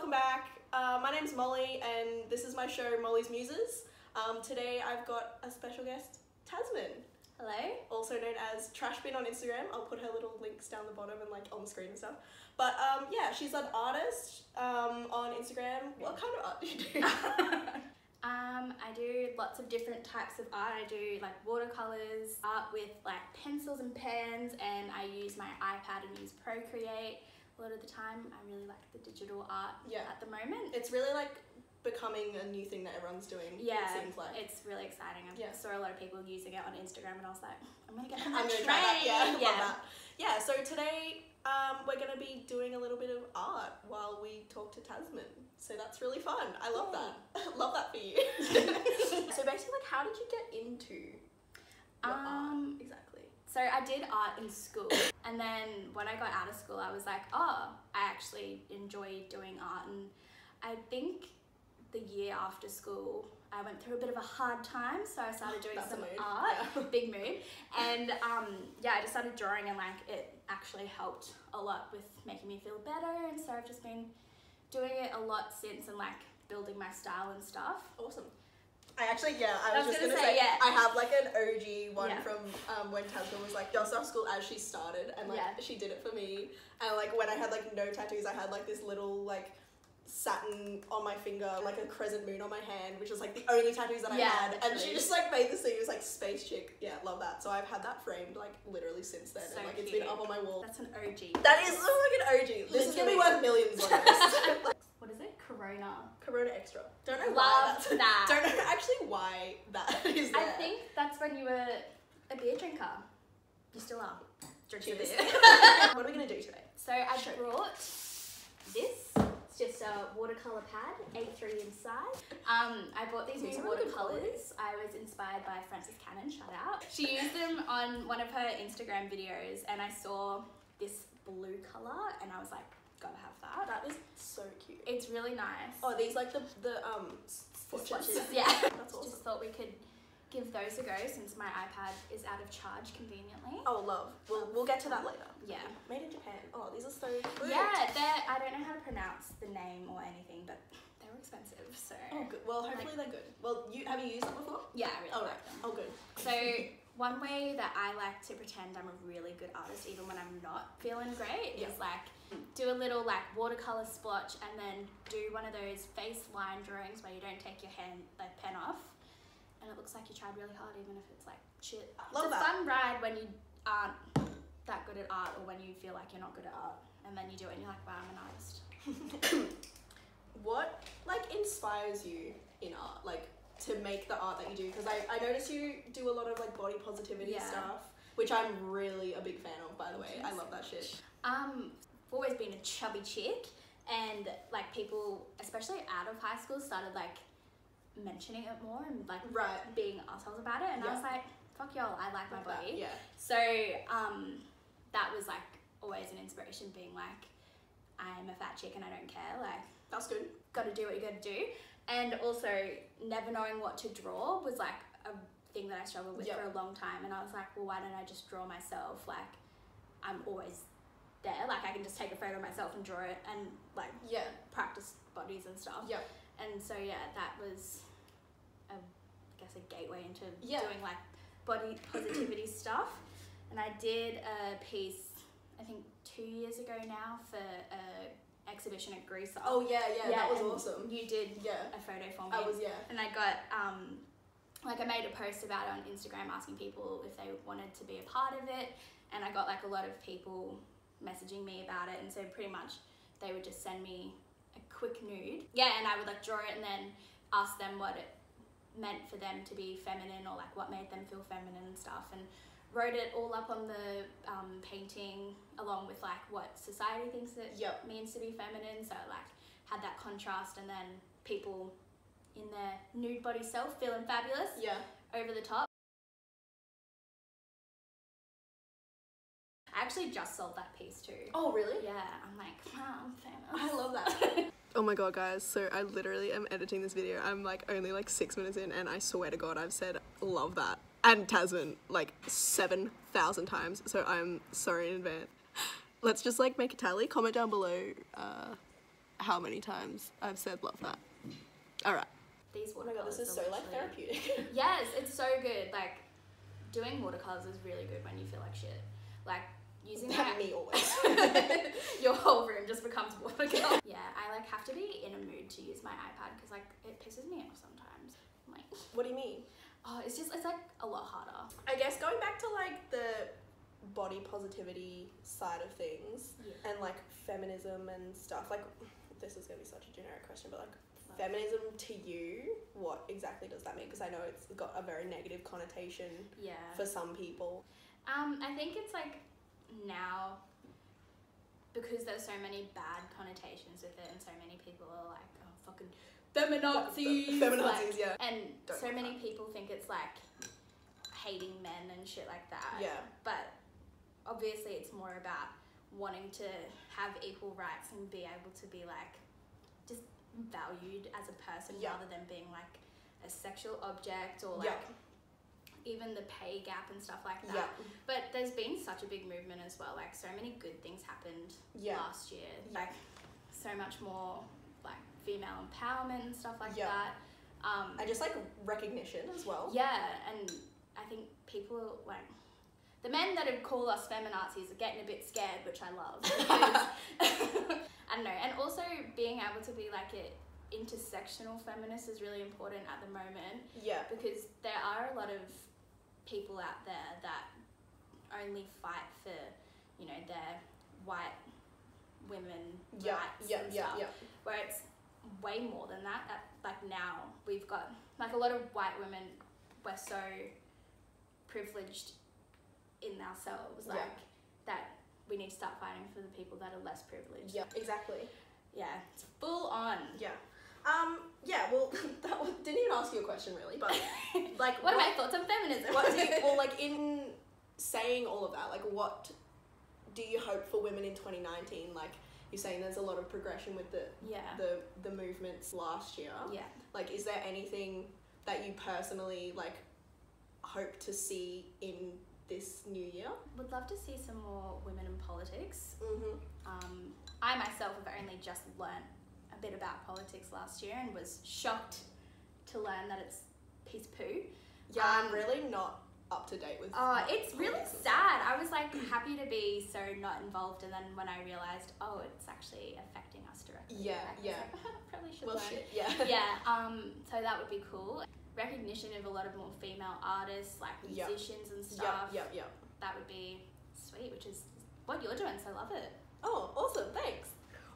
welcome back. My name's Molly and this is my show Molly's Muses. Today I've got a special guest, Tasmin. Hello. Also known as Trashbin on Instagram. I'll put her little links down the bottom and like on the screen and stuff. But yeah, she's an artist on Instagram. What kind of art do you do? I do lots of different types of art. I do like watercolors, art with like pencils and pens, and I use my iPad and use Procreate a lot of the time. I really like the digital art at the moment. It's really like becoming a new thing that everyone's doing. Yeah, it seems like. it's really exciting. I saw a lot of people using it on Instagram and I was like, I'm gonna get on I'm that gonna train. try that. Yeah, love that. Yeah, so today we're gonna be doing a little bit of art while we talk to Tasmin. So that's really fun. I love that. Love that for you. So basically, how did you get into your art exactly? So I did art in school, and then when I got out of school I was like, oh, I actually enjoy doing art. And I think the year after school I went through a bit of a hard time, so I started doing some art. Yeah. Big mood. And yeah, I just started drawing, and like it actually helped a lot with making me feel better, and so I've just been doing it a lot since and like building my style and stuff. Awesome. I actually, I was just gonna say I have like an OG one from when Tasmin was like just off school as she started, and like she did it for me. And like when I had like no tattoos, I had like this little like satin on my finger, like a crescent moon on my hand, which was like the only tattoos that I had. Literally. And she just like made this thing. It was like space chick. Yeah, love that. So I've had that framed like literally since then, so and like cute. it's been up on my wall. That's an OG. That is like an OG. This is gonna be worth millions on this. What is it? Corona. Corona Extra. Don't know Love why that's that. Don't know actually why that is there. I think that's when you were a beer drinker. You still are. Drinking Cheers. beer. What are we gonna do today? So I brought this. It's just a watercolor pad, A3 inside. I bought these new watercolors. I was inspired by Frances Cannon, shout out. She used them on one of her Instagram videos, and I saw this blue color and I was like, gotta have that. That is so cute. It's really nice. Oh, these like the swatches. Yeah. That's awesome. Just thought we could give those a go since my iPad is out of charge conveniently. Oh, love. We'll get to that later. Yeah. Made in Japan. Oh, these are so good. Yeah, I don't know how to pronounce the name or anything, but they were expensive, so. Oh, good. Well, hopefully they're good. Well, have you used them before? Yeah, I really like them. Oh, good. So one way that I like to pretend I'm a really good artist, even when I'm not feeling great, is like do a little like watercolor splotch and then do one of those face line drawings where you don't take your pen off. And it looks like you tried really hard, even if it's like shit. It's a fun ride when you aren't that good at art, or when you feel like you're not good at art, and then you do it and you're like, wow, I'm an artist. What like inspires you in art, like to make the art that you do? Because I notice you do a lot of like body positivity stuff, which I'm really a big fan of, by the way. I love that shit. I've always been a chubby chick, and like people, especially out of high school, started like mentioning it more and like being assholes about it, and I was like, fuck y'all, I like my body. So that was like always an inspiration, being like, I'm a fat chick and I don't care, like that's good, gotta do what you gotta do. And also never knowing what to draw was like a thing that I struggled with for a long time, and I was like, well, why don't I just draw myself? Like I'm always there, like I can just take a photo of myself and draw it and like practice bodies and stuff. And so that was I guess a gateway into doing like body positivity stuff. And I did a piece, I think 2 years ago now, for a exhibition at Greece. Oh yeah, that was awesome. You did a photo for me. I was And I got like I made a post about it on Instagram asking people if they wanted to be a part of it, and I got like a lot of people messaging me about it, and so pretty much they would just send me a quick nude. And I would like draw it and then ask them what it meant for them to be feminine, or like what made them feel feminine and stuff, and wrote it all up on the painting along with like what society thinks it means to be feminine. So like had that contrast, and then people in their nude body self feeling fabulous, over the top. I actually just sold that piece too. Oh really? Yeah, I'm like, wow, I'm famous. I love that. Oh my god, guys, so I literally am editing this video. I'm like only like 6 minutes in, and I swear to god I've said love that and Tasmin like 7,000 times, so I'm sorry in advance. Let's just like make a tally. Comment down below how many times I've said love that. Alright. These oh my god, this is so like therapeutic. Yes, it's so good. Like, doing watercolors is really good when you feel like shit. Like, using that me always. Your whole room just becomes watercolor. Yeah, I like have to be in a mood to use my iPad because like it pisses me off sometimes. I'm like, what do you mean? Oh, it's like a lot harder. I guess going back to like the body positivity side of things and like feminism and stuff, like this is gonna be such a generic question, but like feminism to you, what exactly does that mean? Because I know it's got a very negative connotation for some people. I think it's like now, because there's so many bad connotations with it and so many people are like, oh, fucking feminazis. Feminazis, like, and so many people think it's like hating men and shit like that. Yeah. But obviously it's more about wanting to have equal rights and be able to be like just valued as a person rather than being like a sexual object or like even the pay gap and stuff like that. But there's been such a big movement as well. Like so many good things happened last year. Like so much more like female empowerment and stuff like that. And just like recognition as well. Yeah, and I think people like the men that have called us feminazis are getting a bit scared, which I love. Because, I don't know, and also being able to be like a intersectional feminist is really important at the moment. Yeah. Because there are a lot of people out there that only fight for, you know, their white women rights and stuff. Where it's way more than that. Like now we've got like a lot of white women, we're so privileged in ourselves, like that we need to start fighting for the people that are less privileged. Yeah, exactly. Yeah, it's full on. Yeah. Well, didn't even ask you a question really, but like, what are my thoughts on feminism? Well, like in saying all of that, like, what do you hope for women in 2019? Like, you're saying there's a lot of progression with the movements last year. Yeah. Like, is there anything that you personally like hope to see in this new year? Would love to see some more women in politics. Mm-hmm. I myself have only just learnt a bit about politics last year and was shocked to learn that it's piss poo. Yeah, I'm really not up to date with it's really sad. I was like happy to be so not involved, and then when I realised, oh, it's actually affecting us directly. Probably should learn. Shit, so that would be cool. Recognition of a lot of more female artists, like musicians and stuff. That would be sweet, which is what you're doing, so I love it. Oh, awesome, thanks.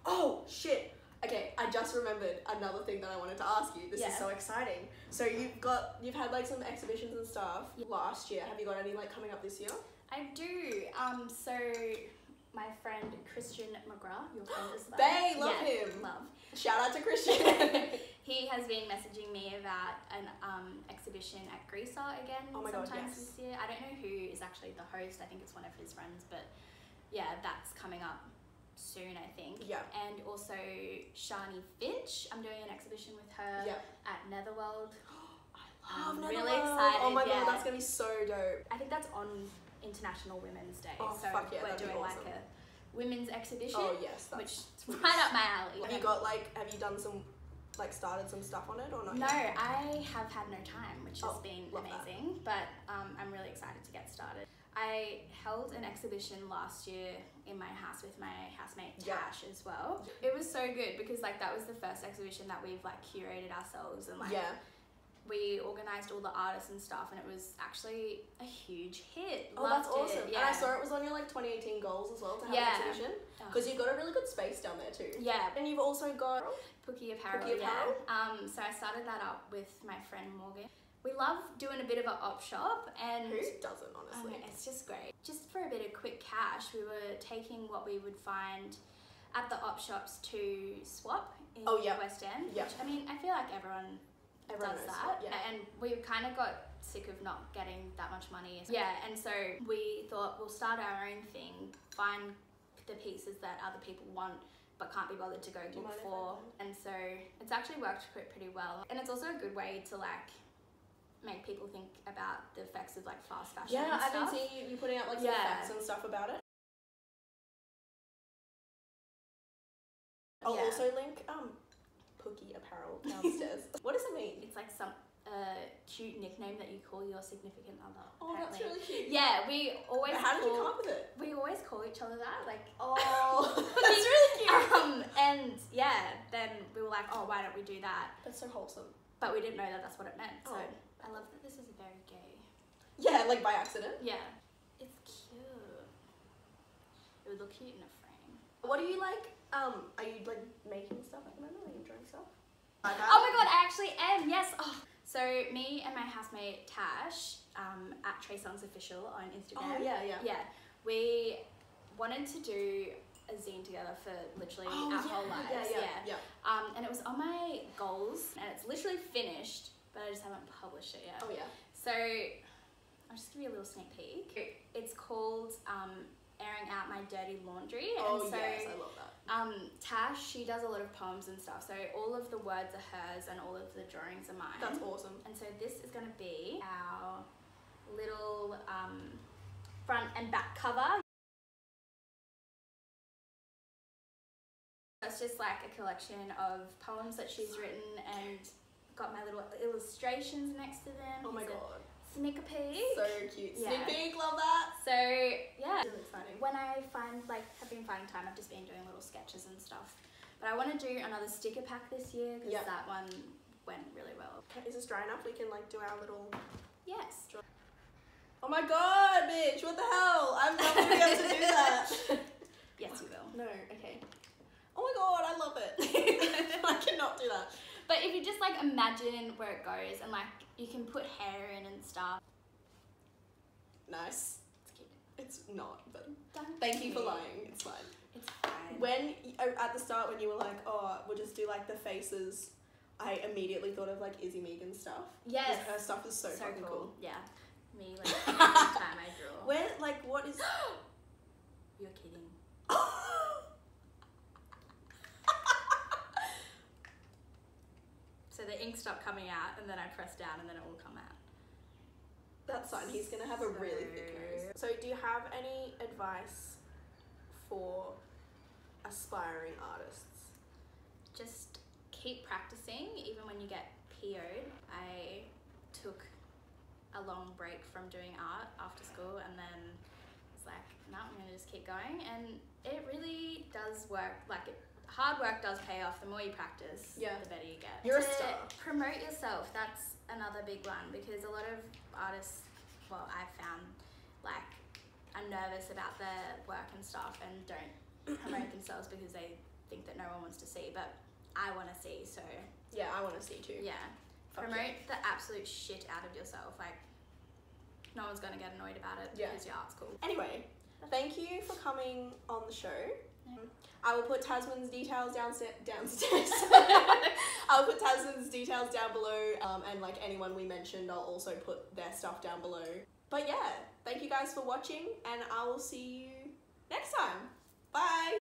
Oh, shit. Okay, I just remembered another thing that I wanted to ask you. This is so exciting. So you've had like some exhibitions and stuff last year. Have you got any like coming up this year? I do. So my friend Christian McGrath, your friend as well. They love him. Love. Shout out to Christian. He has been messaging me about an exhibition at Greece Art again sometimes this year. I don't know who is actually the host. I think it's one of his friends, but yeah, that's coming up soon, I think. Yeah. And also Shani Finch. I'm doing an exhibition with her at Netherworld. I love Netherworld. Really excited. Oh my god, that's gonna be so dope. I think that's on International Women's Day. Oh, so fuck yeah, we're doing awesome. like a women's exhibition. Oh yes, which is right up my alley. Have you done some like started some stuff on it or not? No, I have had no time, which has been amazing. But I'm really excited to get started. I held an exhibition last year in my house with my housemate Tash as well. It was so good because like that was the first exhibition that we've like curated ourselves, and like we organised all the artists and stuff, and it was actually a huge hit. Oh, that's awesome. Yeah. And I saw it was on your like 2018 goals as well to have an exhibition, because you've got a really good space down there too. Yeah. And you've also got Pookie Apparel. So I started that up with my friend Morgan. We love doing a bit of an op shop, and who doesn't, honestly? It's just great. Just for a bit of quick cash, we were taking what we would find at the op shops to swap in West End. Which, I mean, I feel like everyone does that. And we kind of got sick of not getting that much money. And so we thought we'll start our own thing, find the pieces that other people want but can't be bothered to go look for. And so it's actually worked pretty well. And it's also a good way to like make people think about the effects of like fast fashion and stuff. I've been seeing you putting out like some facts and stuff about it. I'll also link Pookie apparel downstairs. What does it mean? It's like some cute nickname that you call your significant other. Oh, apparently. that's really cute. Yeah, we always. How did you come up with it? We always call each other that. Like, oh, that's really cute. And yeah, then we were like, oh, why don't we do that? That's so wholesome. But we didn't know that that's what it meant. So I love that this is very gay. Yeah, like by accident. Yeah, it's cute. It would look cute in a frame. What do you like? Are you like making stuff at the moment? Are you drawing stuff? Oh my god, I actually am. Yes. Oh. So me and my housemate Tash, at Trey Songs Official on Instagram. Oh yeah. Yeah, we wanted to do a zine together for literally our whole lives. Yeah. And it was on my goals, and it's literally finished, but I just haven't published it yet. Oh yeah. So I'll just give you a little sneak peek. It's called Airing Out My Dirty Laundry. Oh, and so, yes, I love that. Tash, she does a lot of poems and stuff, so all of the words are hers and all of the drawings are mine. That's awesome. And so this is going to be our little front and back cover. It's just like a collection of poems that she's written, and got my little illustrations next to them. Oh my god. Sneak a peek. So cute. Yeah. Sneak peek, love that. So yeah, It's really exciting. when I have been finding time, I've just been doing little sketches and stuff. But I want to do another sticker pack this year because that one went really well. Is this dry enough? We can like do our little. Yes. Oh my god, bitch! What the hell? I'm not gonna be able to do that. Yes, you will. No. Okay. Oh my god, I love it. I cannot do that. But if you just like imagine where it goes, and like you can put hair in and stuff. Nice. It's cute. It's not, but Don't thank you for be. lying. It's fine. It's fine. When at the start when you were like, oh, we'll just do like the faces, I immediately thought of like Izzy Megan stuff. Yes. Her stuff is so fucking cool. Yeah. Me like every time I draw. Where like what is? You're kidding. So the ink stopped coming out, and then I pressed down, and then it will come out. That's fine. He's gonna have a really thick nose. So, do you have any advice for aspiring artists? Just keep practicing, even when you get PO'd. I took a long break from doing art after school, and then it's like, no, I'm gonna just keep going, and it really does work. Like hard work does pay off. The more you practice, the better you get. You're a star. Promote yourself. That's another big one, because a lot of artists, well, I've found, like, are nervous about their work and stuff and don't promote themselves because they think that no one wants to see, but I want to see, so. Yeah, I want to see too. Yeah. Promote the absolute shit out of yourself. Like, no one's going to get annoyed about it because your art's cool. Anyway, thank you for coming on the show. I will put Tasman's details downstairs. I'll put Tasman's details down below, and like anyone we mentioned, I'll also put their stuff down below. But yeah, thank you guys for watching, and I will see you next time. Bye!